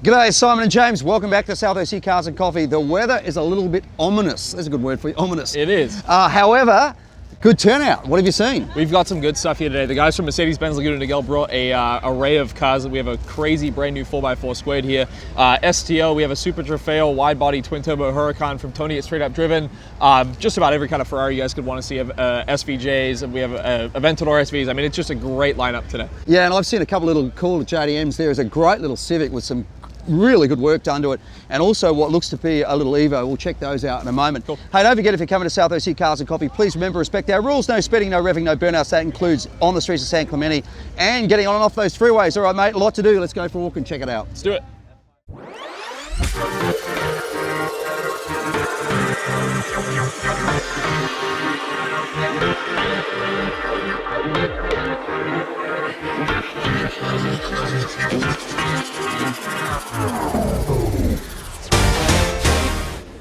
G'day, Simon and James. Welcome back to South LNC Cars and Coffee. The weather is a little bit ominous. That's a good word for you, ominous. It is. However, good turnout. What have you seen? We've got some good stuff here today. The guys from Mercedes-Benz Laguna Niguel brought a array of cars. We have a crazy brand new 4x4 squared here. STO, we have a Super Trofeo wide body twin turbo Huracan from Tony at Straight Up Driven. Just about every kind of Ferrari you guys could want to see. SVJs, and we have Aventador SVs. I mean, it's just a great lineup today. Yeah, and I've seen a couple of little cool JDMs. There is a great little Civic with some really good work done to it, and also what looks to be a little Evo. We'll check those out in a moment. Cool. Hey, don't forget, if you're coming to South LNC Cars and Coffee, please remember, respect our rules. No speeding, no revving, no burnouts. That includes on the streets of San Clemente and getting on and off those freeways. All right, mate, a lot to do. Let's go for a walk and check it out. Let's do it.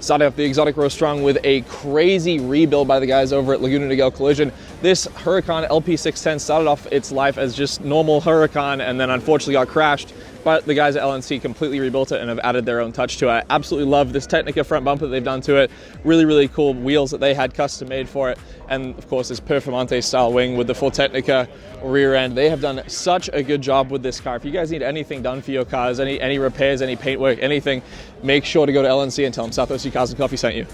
Starting off the exotic row strong with a crazy rebuild by the guys over at Laguna Niguel Collision. This Huracan LP610 started off its life as just normal Huracan and then unfortunately got crashed. But the guys at LNC completely rebuilt it and have added their own touch to it. I absolutely love this Technica front bumper that they've done to it. Really, really cool wheels that they had custom made for it. And of course, this Performante style wing with the full Technica rear end. They have done such a good job with this car. If you guys need anything done for your cars, any repairs, any paintwork, anything, make sure to go to LNC and tell them South LNC Cars and Coffee sent you.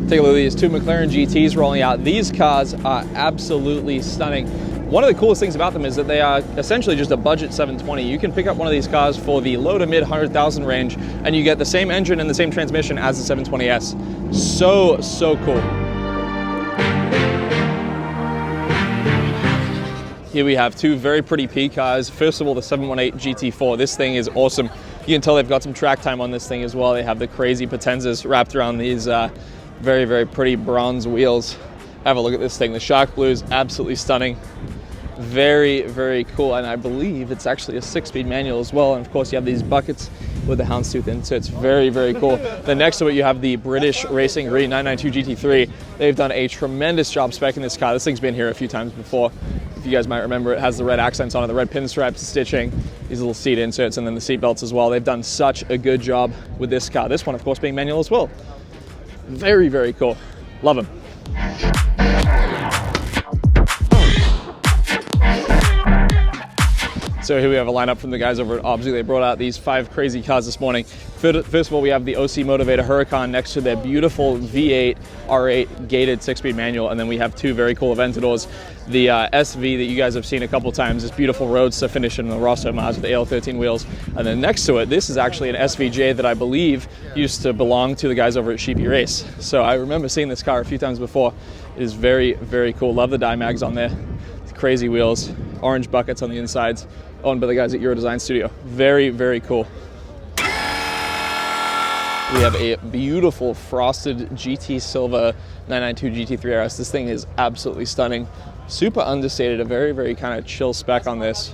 Take a look at these two McLaren GTs rolling out. These cars are absolutely stunning. One of the coolest things about them is that they are essentially just a budget 720. You can pick up one of these cars for the low to mid 100,000 range and you get the same engine and the same transmission as the 720S. So cool. Here we have two very pretty P cars. First of all, the 718 GT4. This thing is awesome. You can tell they've got some track time on this thing as well. They have the crazy potenzas wrapped around these very, very pretty bronze wheels. Have a look at this thing. The shark blue is absolutely stunning. Very, very cool. And I believe it's actually a 6-speed manual as well. And of course you have these buckets with the houndstooth inserts. Very, very cool. Then next to it you have the British Racing Green 992 GT3. They've done a tremendous job speccing this car. This thing's been here a few times before. If you guys might remember, it has the red accents on it, the red pinstripes, stitching, these little seat inserts, and then the seat belts as well. They've done such a good job with this car. This one, of course, being manual as well. Very, very cool. Love them. So here we have a lineup from the guys over at Obviously. They brought out these 5 crazy cars this morning. First of all, we have the OC Motivator Huracan next to their beautiful V8 R8 gated 6-speed manual, and then we have 2 very cool Aventadors. The SV that you guys have seen a couple times, this beautiful Roadster finish in the Rosso Mars with the AL13 wheels. And then next to it, this is actually an SVJ that I believe used to belong to the guys over at Sheepy Race. So I remember seeing this car a few times before. It is very, very cool. Love the die mags on there. Crazy wheels, orange buckets on the insides, owned by the guys at Euro Design Studio. Very, very cool. We have a beautiful frosted GT Silver 992 GT3 RS. This thing is absolutely stunning. Super understated, a very, very kind of chill spec on this.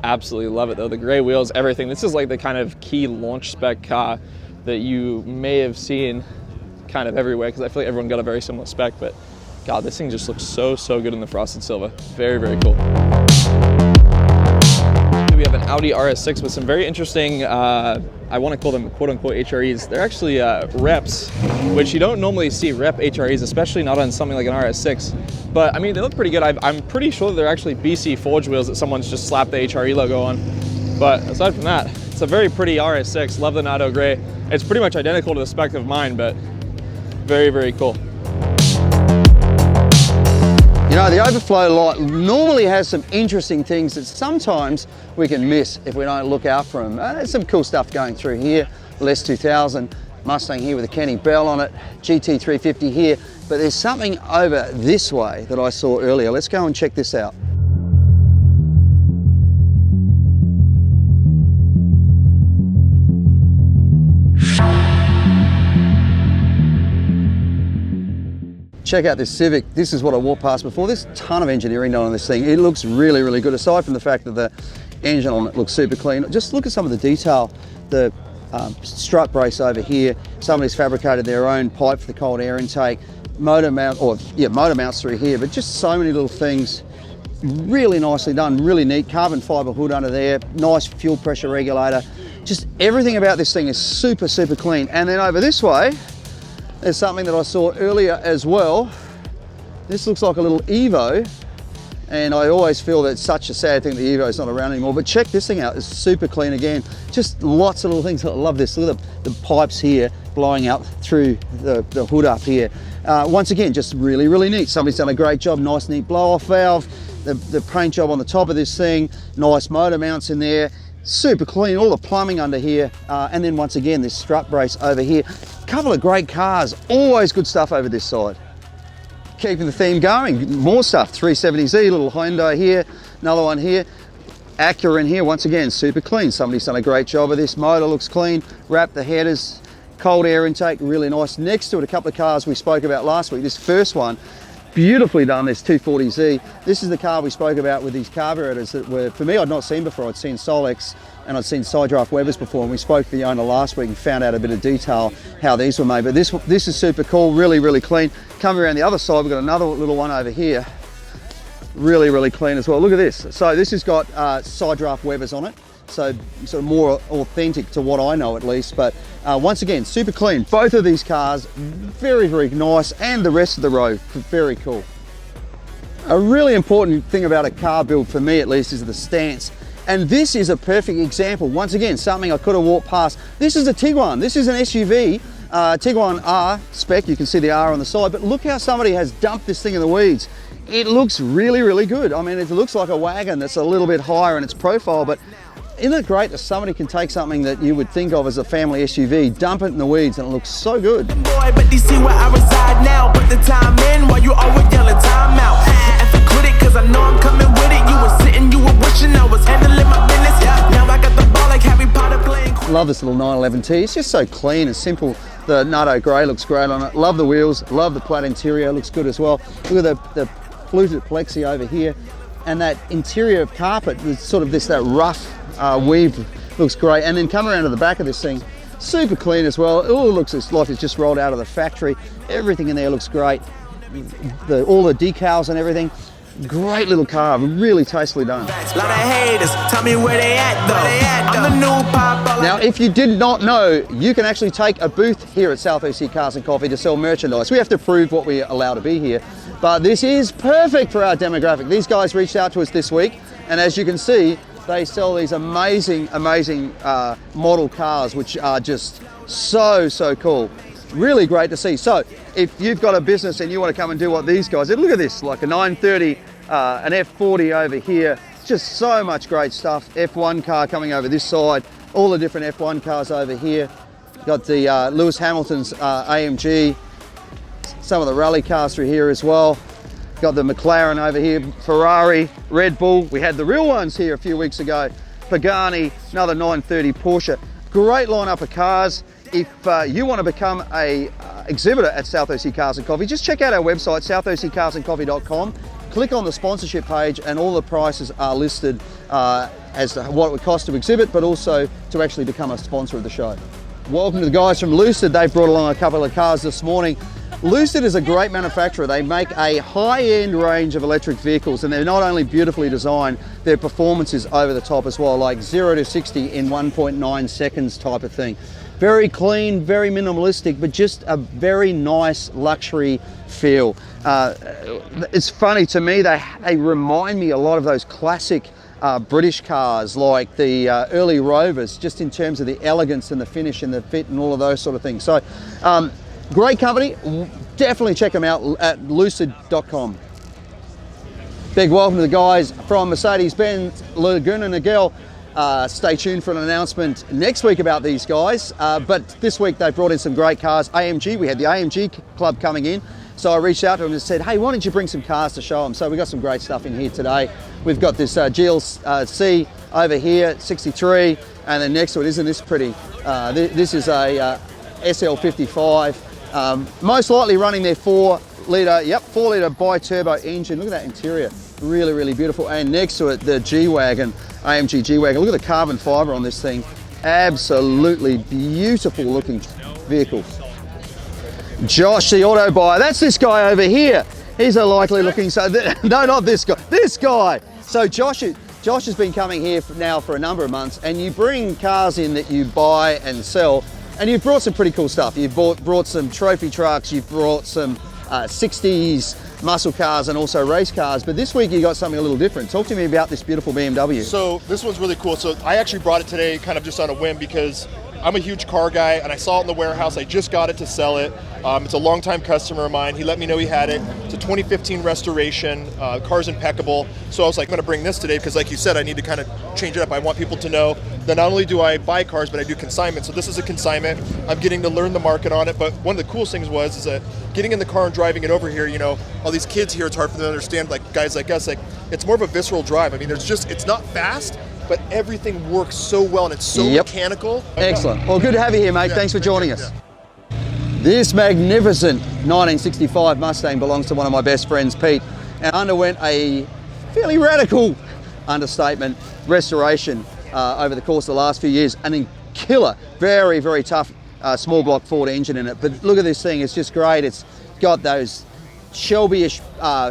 Absolutely love it though. The gray wheels, everything. This is like the kind of key launch spec car that you may have seen kind of everywhere, because I feel like everyone got a very similar spec, but God, this thing just looks so good in the frosted silver. Very, very cool. We have an Audi RS6 with some very interesting, I want to call them quote-unquote HREs. They're actually reps, which you don't normally see rep HREs, especially not on something like an RS6. But I mean, they look pretty good. I'm pretty sure they're actually BC Forge wheels that someone's just slapped the HRE logo on. But aside from that, it's a very pretty RS6. Love the Nardo gray. It's pretty much identical to the spec of mine, but very, very cool. You know, the Overflow Lot normally has some interesting things that sometimes we can miss if we don't look out for them. There's some cool stuff going through here. Les 2000, Mustang here with a Kenny Bell on it, GT350 here, but there's something over this way that I saw earlier. Let's go and check this out. Check out this Civic. This is what I walked past before. There's a ton of engineering done on this thing. It looks really, really good. Aside from the fact that the engine on it looks super clean, just look at some of the detail. The strut brace over here. Somebody's fabricated their own pipe for the cold air intake. Motor mount, motor mounts through here, but just so many little things really nicely done, really neat. Carbon fiber hood under there, nice fuel pressure regulator. Just everything about this thing is super, super clean. And then over this way, there's something that I saw earlier as well. This looks like a little Evo. And I always feel that it's such a sad thing that the Evo is not around anymore, but check this thing out, it's super clean again. Just lots of little things, I love this. Look at the pipes here blowing out through the hood up here. Once again, just really, really neat. Somebody's done a great job, nice neat blow off valve, the paint job on the top of this thing, nice motor mounts in there, super clean, all the plumbing under here. And then once again, this strut brace over here. Couple of great cars, always good stuff over this side. Keeping the theme going, more stuff, 370Z, little Hyundai here, another one here, Acura in here, once again, super clean. Somebody's done a great job of this. Motor looks clean, wrap the headers, cold air intake, really nice. Next to it, a couple of cars we spoke about last week. This first one, beautifully done, this 240Z. This is the car we spoke about with these carburetors that were, for me, I'd not seen before. I'd seen Solex and I'd seen side draft Webers before, and we spoke to the owner last week and found out a bit of detail how these were made. But this is super cool, really, really clean. Coming around the other side, we've got another little one over here. Really, really clean as well. Look at this. So this has got side draft Webers on it. So sort of more authentic to what I know at least. But once again, super clean. Both of these cars, very, very nice. And the rest of the row, very cool. A really important thing about a car build, for me at least, is the stance. And this is a perfect example. Once again, something I could have walked past. This is a Tiguan. This is an SUV. Tiguan R spec, you can see the R on the side, but look how somebody has dumped this thing in the weeds. It looks really, really good. I mean, it looks like a wagon that's a little bit higher in its profile, but isn't it great that somebody can take something that you would think of as a family SUV, dump it in the weeds, and it looks so good. Boy, but they see where I reside now. Put the time in while you always yelling time out. And for quit it, cause I know I'm coming with it. You were sitting, you were wishing I was handling my business. Now I got the ball like Harry Potter playing. Love this little 911T. It's just so clean and simple. The Nardo grey looks great on it. Love the wheels, love the plaid interior, looks good as well. Look at the fluted plexi over here, and that interior carpet with sort of that rough weave looks great. And then come around to the back of this thing, super clean as well. It all looks like it's just rolled out of the factory. Everything in there looks great. All the decals and everything. Great little car, really tastefully done. Lot of haters, tell me where they at though. I'm the new pop. Now, if you did not know, you can actually take a booth here at Southeast Cars and Coffee to sell merchandise. We have to prove what we allow to be here, but this is perfect for our demographic. These guys reached out to us this week, and as you can see, they sell these amazing, amazing model cars, which are just so, so cool. Really great to see. So if you've got a business and you want to come and do what these guys did, look at this, like a 930, an F40 over here, just so much great stuff. F1 car coming over this side, all the different F1 cars over here. Got the Lewis Hamilton's AMG, some of the rally cars through here as well. Got the McLaren over here, Ferrari, Red Bull. We had the real ones here a few weeks ago. Pagani, another 930 Porsche. Great lineup of cars. If you want to become a exhibitor at South OC Cars and Coffee, just check out our website, southoccarsandcoffee.com. Click on the sponsorship page, and all the prices are listed as to what it would cost to exhibit, but also to actually become a sponsor of the show. Welcome to the guys from Lucid. They've brought along a couple of cars this morning. Lucid is a great manufacturer. They make a high-end range of electric vehicles, and they're not only beautifully designed, their performance is over the top as well, like 0 to 60 in 1.9 seconds type of thing. Very clean, very minimalistic, but just a very nice luxury feel. It's funny to me, they remind me a lot of those classic British cars, like the early Rovers, just in terms of the elegance and the finish and the fit and all of those sort of things. So, great company. Definitely check them out at lucid.com. Big welcome to the guys from Mercedes-Benz Laguna Niguel. Stay tuned for an announcement next week about these guys. But this week they brought in some great cars. AMG, we had the AMG club coming in. So I reached out to them and said, hey, why don't you bring some cars to show them? So we got some great stuff in here today. We've got this GLC over here, 63, and then next to it, isn't this pretty? This is a SL55, most likely running their 4-litre bi-turbo engine. Look at that interior, really, really beautiful. And next to it, the G-Wagon, AMG G-Wagon. Look at the carbon fiber on this thing. Absolutely beautiful looking vehicle. Josh, the auto buyer, that's this guy over here. He's a likely looking, no, not this guy, this guy. So Josh has been coming here now for a number of months, and you bring cars in that you buy and sell, and you've brought some pretty cool stuff. You've brought some trophy trucks, you've brought some 60s muscle cars and also race cars, but this week you got something a little different. Talk to me about this beautiful BMW. So this one's really cool. So I actually brought it today kind of just on a whim because I'm a huge car guy and I saw it in the warehouse. I just got it to sell it. It's a longtime customer of mine. He let me know he had it. It's a 2015 restoration. Car's impeccable. So I was like, I'm going to bring this today because, like you said, I need to kind of change it up. I want people to know that not only do I buy cars, but I do consignment. So this is a consignment. I'm getting to learn the market on it. But one of the coolest things is that getting in the car and driving it over here, you know, all these kids here, it's hard for them to understand, like guys like us, like it's more of a visceral drive. I mean, it's not fast, but everything works so well and it's so mechanical. Excellent. Well, good to have you here, mate. Thanks for joining us. This magnificent 1965 Mustang belongs to one of my best friends, Pete, and underwent a fairly radical understatement restoration over the course of the last few years. An killer, very, very tough small block Ford engine in it. But look at this thing, it's just great. It's got those Shelby-ish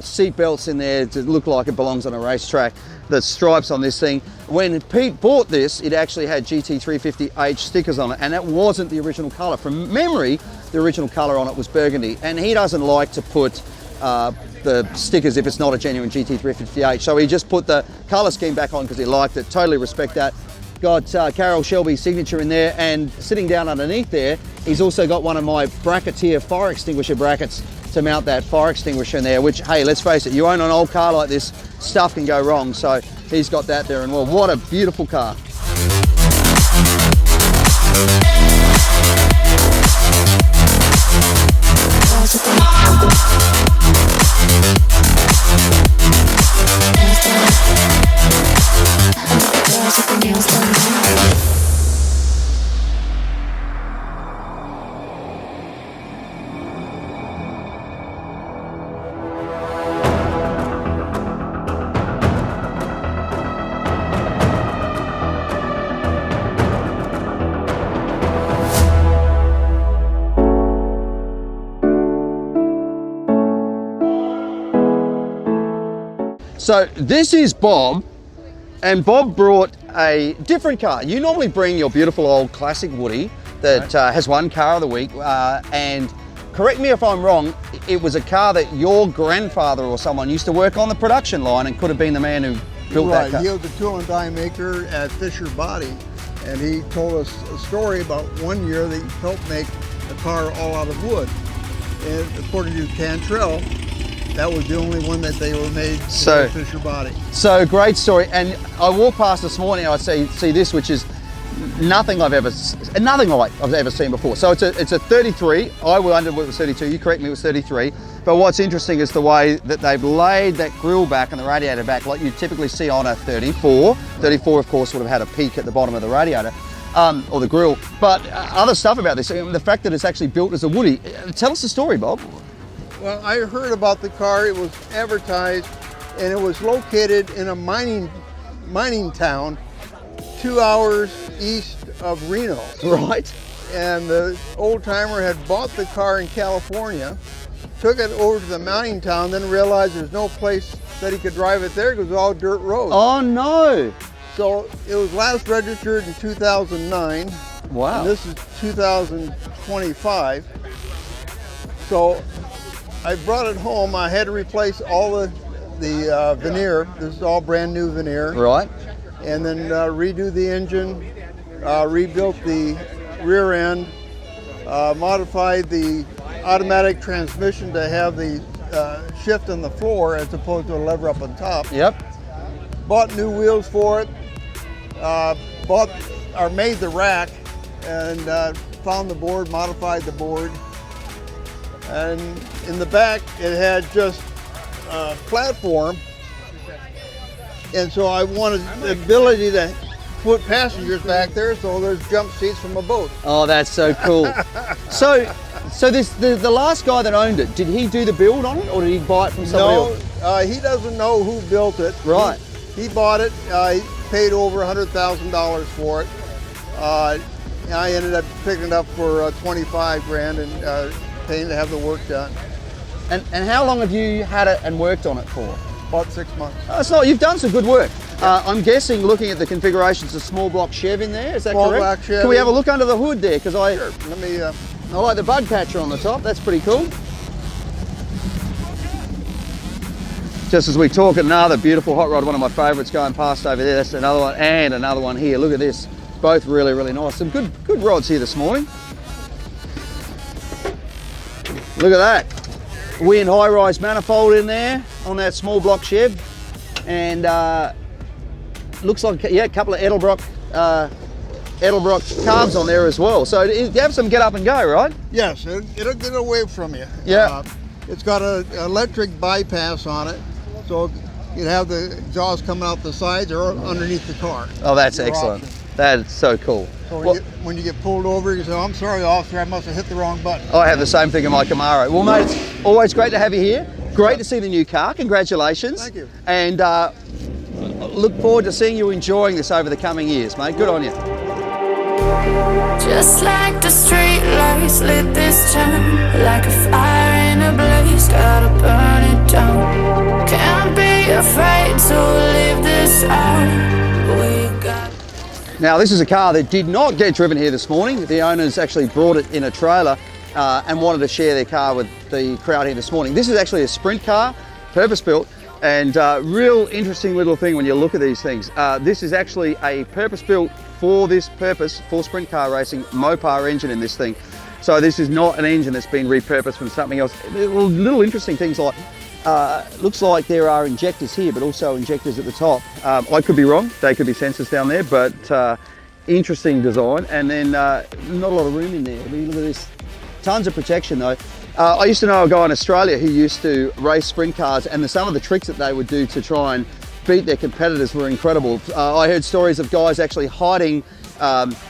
seat belts in there to look like it belongs on a racetrack. The stripes on this thing. When Pete bought this, it actually had GT350H stickers on it, and that wasn't the original color. From memory, the original color on it was burgundy, and he doesn't like to put the stickers if it's not a genuine GT350H. So he just put the color scheme back on because he liked it. Totally respect that. Got Carroll Shelby's signature in there, and sitting down underneath there, he's also got one of my Bracketeer fire extinguisher brackets to mount that fire extinguisher in there, which, hey, let's face it, you own an old car like this, stuff can go wrong. So he's got that there, and well, what a beautiful car. So this is Bob, and Bob brought a different car. You normally bring your beautiful old classic Woody that has won Car of the Week, and correct me if I'm wrong, it was a car that your grandfather or someone used to work on the production line and could have been the man who built that car. He was a tool and die maker at Fisher Body, and he told us a story about one year that he helped make a car all out of wood. And according to Cantrell, that was the only one that they were made at Fisher Body. So great story. And I walked past this morning, I see this, which is nothing like I've ever seen before. So it's a 33. I wondered what it was 32. You correct me, it was 33. But what's interesting is the way that they've laid that grille back and the radiator back like you typically see on a 34. 34, of course, would have had a peak at the bottom of the radiator. Or the grille. But other stuff about this, the fact that it's actually built as a Woody. Tell us the story, Bob. Well, I heard about the car. It was advertised, and it was located in a mining town 2 hours east of Reno. Right. And the old timer had bought the car in California, took it over to the mining town, then realized there's no place that he could drive it there because it was all dirt roads. Oh no. So it was last registered in 2009. Wow. And this is 2025. So I brought it home. I had to replace all the veneer. This is all brand new veneer. Right. And then redo the engine, rebuilt the rear end, modified the automatic transmission to have the shift on the floor as opposed to a lever up on top. Yep. Bought new wheels for it. Made the rack and found the board, modified the board. And in the back, it had just a platform. And so I wanted the ability to put passengers back there so there's jump seats from a boat. Oh, that's so cool. So the last guy that owned it, did he do the build on it or did he buy it from somebody else? No, he doesn't know who built it. Right. He bought it, he paid over $100,000 for it. I ended up picking it up for 25 grand and paying to have the work done. And how long have you had it and worked on it for? About 6 months. It's not. You've done some good work. I'm guessing, looking at the configurations, a small block Chev in there. Is that Small correct? block Chevy. Can we have a look under the hood there? Because Let me. I like the bud catcher on the top. That's pretty cool. Just as we talk, another beautiful hot rod, one of my favourites going past over there. That's another one, and another one here. Look at this. Both really, really nice. Some good rods here this morning. Look at that. Wind high-rise manifold in there on that small block Chev. And looks like, yeah, a couple of Edelbrock carbs on there as well. So you have some get up and go, right? Yes, it'll get away from you. Yeah. It's got an electric bypass on it, so you'd have the exhaust coming out the sides or underneath the car. Oh, that's Your excellent. option. That's so cool. So Well, when you get pulled over, you say, "Oh, I'm sorry, officer, I must have hit the wrong button." I have the same thing in my Camaro. Well, mate, it's always great to have you here. Great to see the new car. Congratulations. Thank you. And look forward to seeing you enjoying this over the coming years, mate. Good on you. Just like the street lights lit this town, like a fire in a blaze, gotta burn it down. Can't be afraid to leave this out. We got. Now, this is a car that did not get driven here this morning. The owners actually brought it in a trailer and wanted to share their car with the crowd here this morning. This is actually a sprint car, purpose-built, and real interesting little thing when you look at these things. This is actually a purpose-built for this purpose, for sprint car racing, Mopar engine in this thing. So this is not an engine that's been repurposed from something else. Little interesting things like, looks like there are injectors here, but also injectors at the top. I could be wrong, they could be sensors down there, but interesting design. And then not a lot of room in there. I mean, look at this, tons of protection though. I used to know a guy in Australia who used to race sprint cars, and some of the tricks that they would do to try and beat their competitors were incredible. I heard stories of guys actually hiding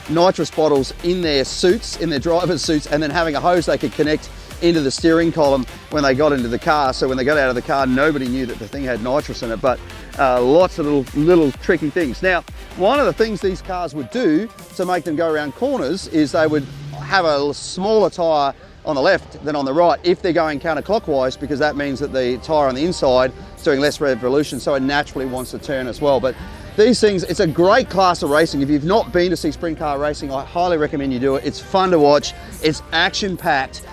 nitrous bottles in their suits, in their driver's suits, and then having a hose they could connect into the steering column when they got into the car. So when they got out of the car, nobody knew that the thing had nitrous in it, but lots of little tricky things. Now, one of the things these cars would do to make them go around corners is they would have a smaller tyre on the left than on the right if they're going counterclockwise, because that means that the tyre on the inside is doing less revolution, so it naturally wants to turn as well. But these things, it's a great class of racing. If you've not been to see sprint car racing, I highly recommend you do it. It's fun to watch, it's action-packed.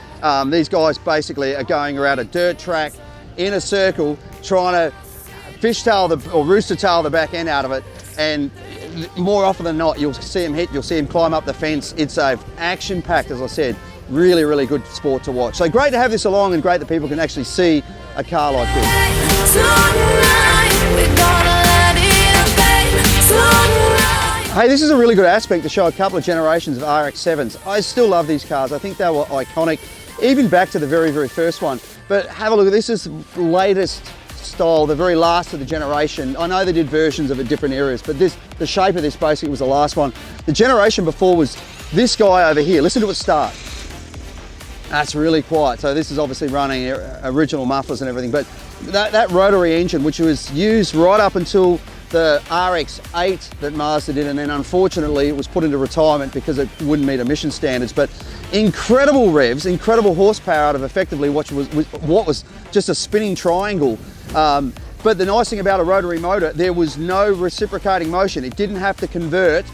These guys basically are going around a dirt track in a circle trying to fishtail or rooster tail the back end out of it, and more often than not you'll see them hit, you'll see them climb up the fence. It's action-packed, as I said. Really, really good sport to watch. So great to have this along, and great that people can actually see a car like this. Hey, this is a really good aspect to show a couple of generations of RX-7s. I still love these cars. I think they were iconic, even back to the very, very first one. But have a look at this. This is the latest style, the very last of the generation. I know they did versions of it different areas, but the shape of this basically was the last one. The generation before was this guy over here. Listen to it start. That's really quiet. So this is obviously running original mufflers and everything, but that rotary engine, which was used right up until the RX-8 that Mazda did, and then unfortunately it was put into retirement because it wouldn't meet emission standards. But incredible revs, incredible horsepower out of effectively what was just a spinning triangle. But the nice thing about a rotary motor, there was no reciprocating motion. It didn't have to convert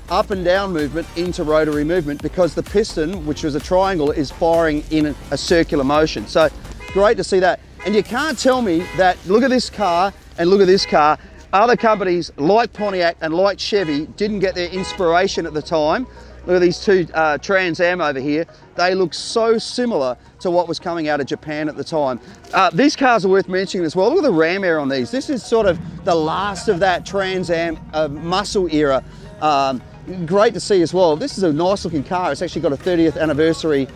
up and down movement into rotary movement because the piston, which was a triangle, is firing in a circular motion. So great to see that. And you can't tell me that, look at this car and look at this car, other companies like Pontiac and like Chevy didn't get their inspiration at the time. Look at these two Trans Am over here. They look so similar to what was coming out of Japan at the time. These cars are worth mentioning as well. Look at the ram air on these. This is sort of the last of that Trans Am muscle era. Great to see as well. This is a nice looking car. It's actually got a 30th anniversary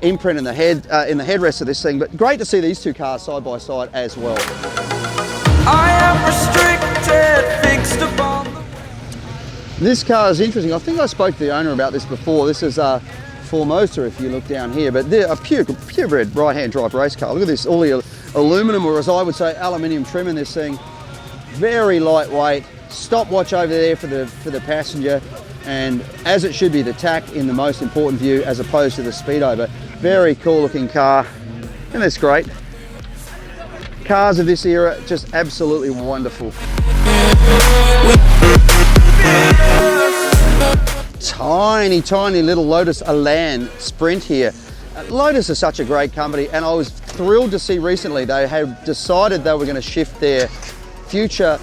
imprint in the headrest of this thing, but great to see these two cars side by side as well. I am restricted, fixed upon the... This car is interesting. I think I spoke to the owner about this before. This is a Formosa if you look down here, but they're a purebred right-hand drive race car. Look at this, all the aluminum, or as I would say, aluminium trim in this thing. Very lightweight. Stopwatch over there for the passenger, and as it should be, the tack in the most important view as opposed to the speedo. But very cool looking car. And that's great. Cars of this era, just absolutely wonderful. Tiny, tiny little Lotus Alland Sprint here. Lotus is such a great company, and I was thrilled to see recently they have decided they were going to shift their future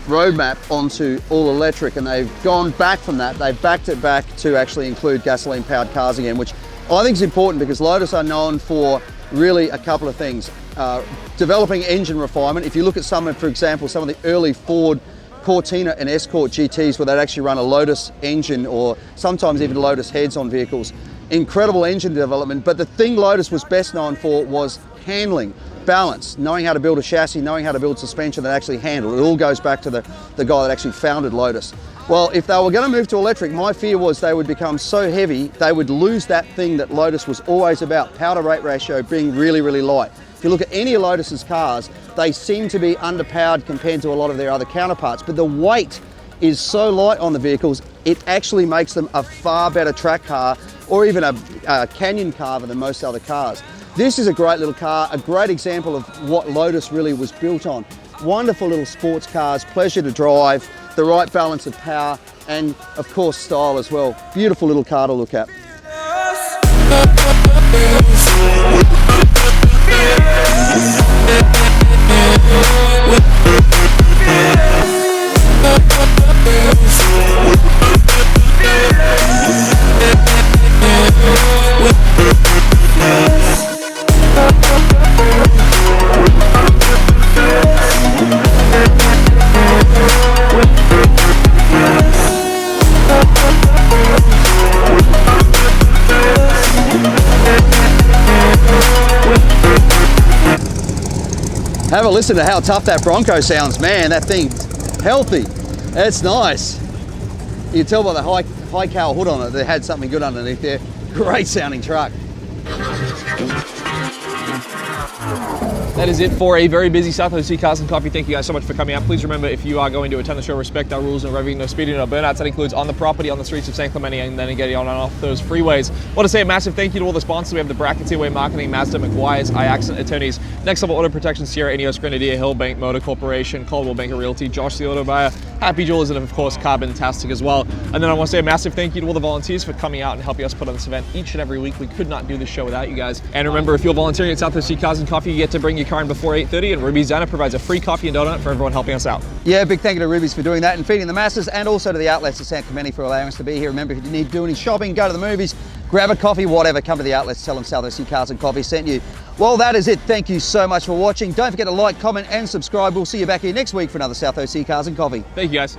roadmap onto all electric, and they've gone back from that. They've backed it back to actually include gasoline powered cars again, which I think is important because Lotus are known for really a couple of things. Developing engine refinement. If you look at some of, for example, some of the early Ford Cortina and Escort GTs where they'd actually run a Lotus engine or sometimes even Lotus heads on vehicles. Incredible engine development, but the thing Lotus was best known for was handling, balance, knowing how to build a chassis, knowing how to build suspension that actually handled. It all goes back to the guy that actually founded Lotus. Well, if they were going to move to electric, my fear was they would become so heavy, they would lose that thing that Lotus was always about, power to weight ratio being really, really light. If you look at any of Lotus's cars, they seem to be underpowered compared to a lot of their other counterparts, but the weight is so light on the vehicles, it actually makes them a far better track car or even a canyon carver than most other cars. This is a great little car, a great example of what Lotus really was built on. Wonderful little sports cars, pleasure to drive, the right balance of power, and of course style as well. Beautiful little car to look at. Have a listen to how tough that Bronco sounds. Man, that thing's healthy. That's nice. You can tell by the high cowl hood on it, they had something good underneath there. Great sounding truck. That is it for a very busy South LNC Cars and Coffee. Thank you guys so much for coming out. Please remember, if you are going to attend the show, respect our rules, no revving, no speeding, no burnouts. That includes on the property, on the streets of San Clemente, and then getting on and off those freeways. I want to say a massive thank you to all the sponsors. We have the Brackets Airway Marketing, Mazda, McGuire's, iAccent Attorneys, Next Level Auto Protection, Sierra, Ineos, Grenadier, Hill Bank Motor Corporation, Caldwell Banker Realty, Josh the Auto Buyer, Happy Jewelers, and of course Carbon-tastic as well. And then I want to say a massive thank you to all the volunteers for coming out and helping us put on this event each and every week. We could not do this show without you guys. And remember, if you're volunteering at South LNC Cars and Coffee, you get to bring your car in before 8:30, and Ruby's Diner provides a free coffee and donut for everyone helping us out. Yeah, big thank you to Ruby's for doing that and feeding the masses, and also to the outlets of San Clemente for allowing us to be here. Remember, if you need to do any shopping, go to the movies, grab a coffee, whatever, come to the outlets, tell them South LNC Cars and Coffee sent you. Well, that is it. Thank you so much for watching. Don't forget to like, comment, and subscribe. We'll see you back here next week for another South LNC Cars and Coffee. Thank you guys.